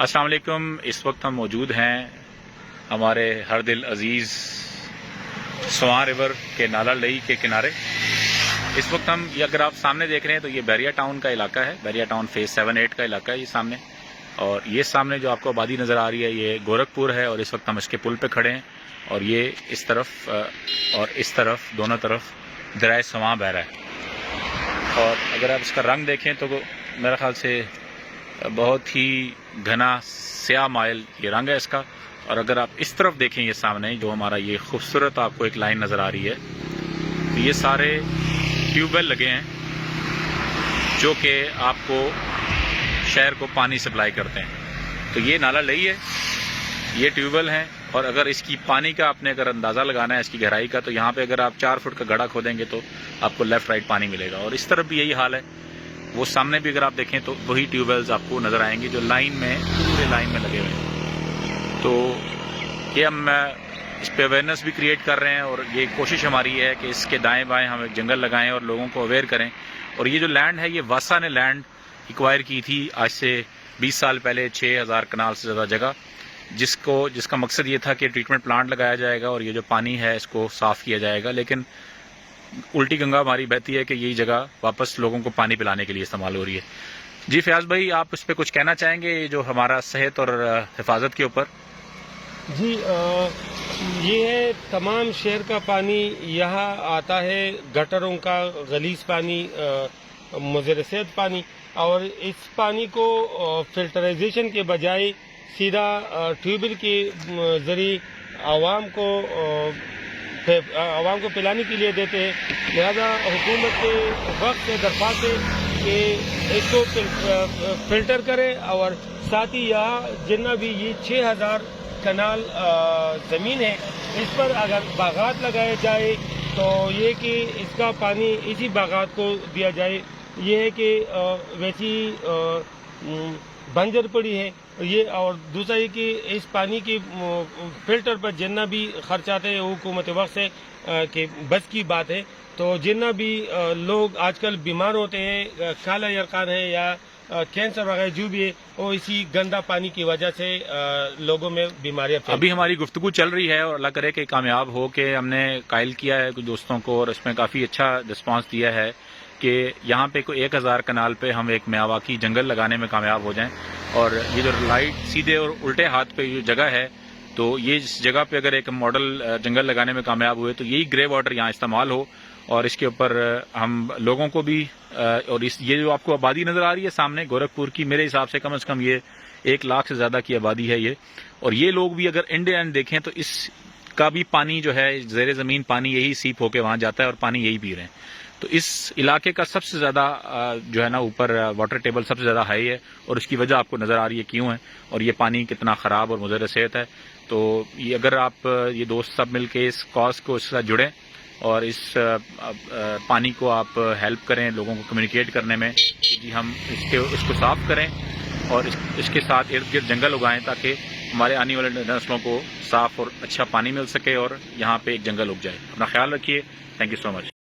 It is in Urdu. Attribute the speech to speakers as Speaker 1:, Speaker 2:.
Speaker 1: السلام علیکم. اس وقت ہم موجود ہیں ہمارے ہر دل عزیز سواں ریور کے نالا لئی کے کنارے. اس وقت ہم اگر آپ سامنے دیکھ رہے ہیں تو یہ بیریا ٹاؤن کا علاقہ ہے. بیریا ٹاؤن فیز 7-8 کا علاقہ ہے یہ سامنے. اور یہ سامنے جو آپ کو آبادی نظر آ رہی ہے یہ گورکھپور ہے. اور اس وقت ہم اس کے پل پہ کھڑے ہیں اور یہ اس طرف اور اس طرف دونوں طرف دریائے سواں بہہ رہا ہے. اور اگر آپ اس کا رنگ دیکھیں تو میرے خیال سے بہت ہی گھنا سیاہ مائل یہ رنگ ہے اس کا. اور اگر آپ اس طرف دیکھیں یہ سامنے جو ہمارا یہ خوبصورت آپ کو ایک لائن نظر آ رہی ہے تو یہ سارے ٹیوب ویل لگے ہیں جو کہ آپ کو شہر کو پانی سپلائی کرتے ہیں. تو یہ نالا لئی ہے, یہ ٹیوب ویل ہیں. اور اگر اس کی پانی کا آپ نے اگر اندازہ لگانا ہے اس کی گہرائی کا تو یہاں پہ اگر آپ 4 فٹ کا گڑھا کھودیں گے تو آپ کو لیفٹ رائٹ پانی ملے گا. اور اس طرف بھی یہی حال ہے. وہ سامنے بھی اگر آپ دیکھیں تو وہی ٹیوب ویلز آپ کو نظر آئیں گے جو لائن میں پورے لائن میں لگے ہوئے ہیں. تو یہ ہم اس پہ اویئرنیس بھی کریٹ کر رہے ہیں اور یہ کوشش ہماری ہے کہ اس کے دائیں بائیں ہم ایک جنگل لگائیں اور لوگوں کو اویئر کریں. اور یہ جو لینڈ ہے یہ واسا نے لینڈ ایکوائر کی تھی آج سے 20 سال پہلے 6000 کنال سے زیادہ جگہ, جس کا مقصد یہ تھا کہ ٹریٹمنٹ پلانٹ لگایا جائے گا اور یہ جو پانی ہے اس کو صاف کیا جائے گا. لیکن الٹی گنگا ہماری بہتی ہے کہ یہی جگہ واپس لوگوں کو پانی پلانے کے لیے استعمال ہو رہی ہے. جی فیاض بھائی, آپ اس پہ کچھ کہنا چاہیں گے جو ہمارا صحت اور حفاظت کے اوپر؟
Speaker 2: جی یہ ہے تمام شہر کا پانی یہاں آتا ہے, گٹروں کا غلیظ پانی, مضر صحت پانی. اور اس پانی کو فلٹرائزیشن کے بجائے سیدھا ٹیوب ویل کے ذریعے عوام کو پلانے کے لیے دیتے ہیں. لہذا حکومت کے وقت سے درخواست ہے کہ اس کو فلٹر کرے اور ساتھ ہی یہاں جتنا بھی یہ 6000 کنال زمین ہے اس پر اگر باغات لگائے جائے تو یہ کہ اس کا پانی اسی باغات کو دیا جائے. یہ ہے کہ ویسی بنجر پڑی ہے یہ. اور دوسرا یہ کہ اس پانی کی فلٹر پر جتنا بھی خرچ آتے ہیں وہ حکومت وقت سے کہ بس کی بات ہے. تو جتنا بھی لوگ آج کل بیمار ہوتے ہیں, کالا یرقان ہے یا کینسر وغیرہ جو بھی ہے, وہ اسی گندا پانی کی وجہ سے لوگوں میں بیماریاں پھیلتی ہیں.
Speaker 1: ابھی ہماری گفتگو چل رہی ہے اور اللہ کرے کہ کامیاب ہو کہ ہم نے قائل کیا ہے کچھ دوستوں کو اور اس میں کافی اچھا رسپانس دیا ہے کہ یہاں پہ کوئی 1000 کنال پہ ہم ایک میاواکی جنگل لگانے میں کامیاب ہو جائیں. اور یہ جو لائٹ سیدھے اور الٹے ہاتھ پہ یہ جگہ ہے تو یہ اس جگہ پہ اگر ایک ماڈل جنگل لگانے میں کامیاب ہوئے تو یہی گرے واٹر یہاں استعمال ہو. اور اس کے اوپر ہم لوگوں کو بھی اور یہ جو آپ کو آبادی نظر آ رہی ہے سامنے گورکھپور کی, میرے حساب سے کم از کم یہ 1 لاکھ سے زیادہ کی آبادی ہے یہ. اور یہ لوگ بھی اگر انڈ اینڈ دیکھیں تو اس کا بھی پانی جو ہے زیر زمین پانی یہی سیپ ہو کے وہاں جاتا ہے اور پانی یہی پی رہے ہیں. تو اس علاقے کا سب سے زیادہ جو ہے نا اوپر واٹر ٹیبل سب سے زیادہ ہائی ہے اور اس کی وجہ آپ کو نظر آ رہی ہے کیوں ہے اور یہ پانی کتنا خراب اور مضر صحت ہے. تو یہ اگر آپ یہ دوست سب مل کے اس کاز کو اس سے جڑیں اور اس پانی کو آپ ہیلپ کریں لوگوں کو کمیونیکیٹ کرنے میں کہ جی ہم اس کو صاف کریں اور اس کے ساتھ ارد گرد جنگل اگائیں تاکہ ہمارے آنے والے نسلوں کو صاف اور اچھا پانی مل سکے اور یہاں پہ ایک جنگل اگ جائے. اپنا خیال رکھیے. Thank you so much.